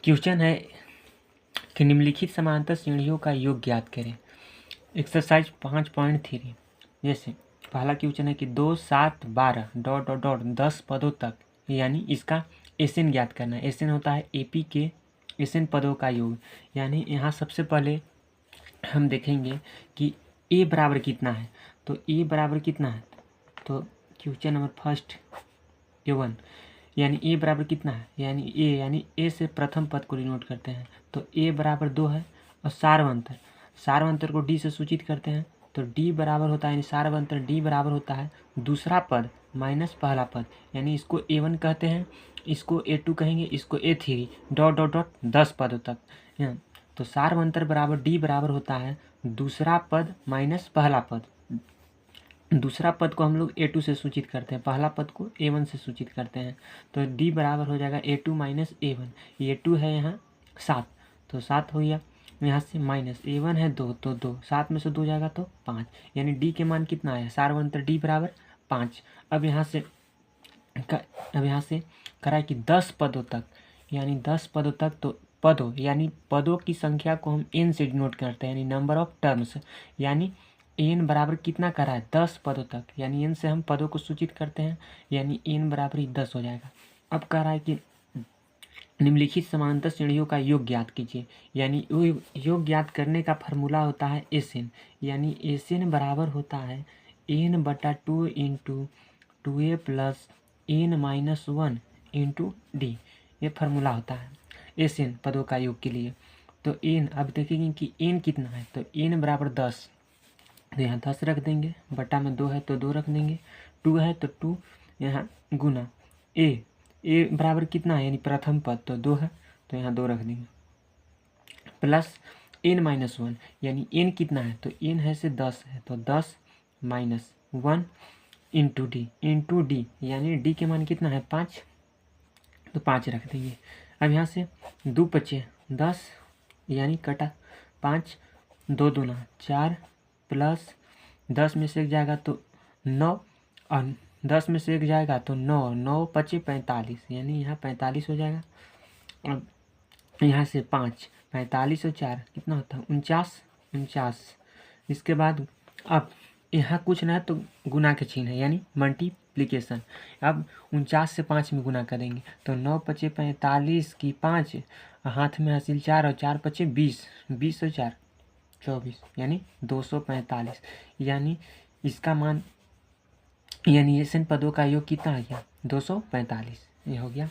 Question है कि निम्नलिखित समांतर श्रेणियों का योग ज्ञात करें। एक्सरसाइज 5.3। जैसे पहला क्वेश्चन है कि 2, 7, 12 डॉट डॉट डॉट 10 पदों तक, यानी इसका एसएन ज्ञात करना है। एसएन होता है एपी के एसएन पदों का योग। यानी यहाँ सबसे पहले हम देखेंगे कि ए बराबर कितना है। तो ए बराबर कितना है, तो क्वेश्चन नंबर फर्स्ट A1, यानी ए बराबर कितना है, यानी ए से प्रथम पद को डिनोट करते हैं। तो ए बराबर 2 है और सार्वंतर को डी से सूचित करते हैं। तो डी बराबर होता है, यानी सार्वंतर डी बराबर होता है दूसरा पद माइनस पहला पद, यानी इसको A1 कहते हैं, इसको A2 कहेंगे, इसको A3 डॉट डॉट डॉट 10 पदों तक। तो सार्वंतर बराबर डी बराबर होता है दूसरा पद माइनस पहला पद। दूसरा पद को हम लोग A2 से सूचित करते हैं, पहला पद को A1 से सूचित करते हैं। तो D बराबर हो जाएगा A2 माइनस A1। A2 है यहाँ 7, तो 7 हो गया। यहाँ से माइनस A1 है 2, तो 2, 7 में से 2 जाएगा तो 5, यानी D के मान कितना आया, सार्वंतर D बराबर 5। अब यहाँ से करा कि 10 पदों तक, यानी 10 पदों तक, तो पदों की संख्या को हम n से डिनोट करते हैं, यानी नंबर ऑफ टर्म्स। यानी n बराबर कितना करा है, 10 पदों तक, यानी n से हम पदों को सूचित करते हैं, यानी n बराबर ही 10 हो जाएगा। अब कह रहा है कि निम्नलिखित समांतर श्रेणियों का योग ज्ञात कीजिए। यानी योग ज्ञात करने का फार्मूला होता है SN, यानी SN बराबर होता है n/2 into 2a plus n-1 into D. ये फार्मूला होता है SN पदों का योग के लिए। तो n, अब देखेंगे कि n कितना है, तो n बराबर 10, तो यहाँ 10 रख देंगे, बटा में 2 है तो 2 रख देंगे, 2 है तो 2 यहाँ गुना ए बराबर कितना है, यानी प्रथम पद, तो 2 है तो यहाँ 2 रख देंगे, प्लस n-1, यानी n कितना है, तो n है से 10 है तो 10 माइनस 1 इंटू डी, यानी डी के मान कितना है 5, तो 5 रख देंगे। अब यहाँ से 2 बचे 10, यानी कटा 5, 2 दूना 4 प्लस 10 में से एक जाएगा तो 9 और 10 में से एक जाएगा तो 9, 9 पचे 45, यानी यहाँ 45 हो जाएगा। अब यहाँ से 5, 45 और 4 कितना होता है 49। इसके बाद अब यहाँ कुछ ना है तो गुना के चिन्ह है, यानी मल्टीप्लिकेशन। अब 49 से 5 में गुना करेंगे तो 9 पचे 45 की 5, हाथ में हासिल 4 और 4 पचे 20, 20 और 4 24, यानी 245। यानी इसका मान, यानी SN पदों का योग कितना आ गया 245, ये हो गया।